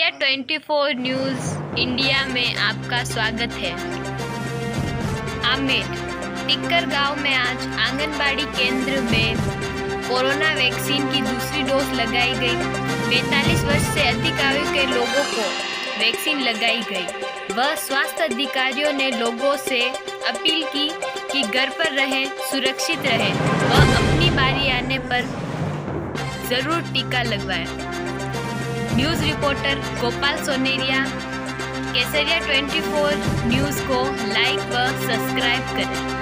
केसरिया 24 news India में आपका स्वागत है। आमेर टिक्कर गांव में आज आंगनबाड़ी केंद्र में कोरोना वैक्सीन की दूसरी डोज लगाई गई। 45 वर्ष से अधिक आयु के लोगों को वैक्सीन लगाई गई। वह स्वास्थ्य अधिकारियों ने लोगों से अपील की कि घर पर रहें, सुरक्षित रहें व अपनी बारी आने पर ज़रूर टीका लगवाएं। न्यूज़ रिपोर्टर गोपाल सोनेरिया, केसरिया 24 न्यूज़ को लाइक व सब्सक्राइब करें।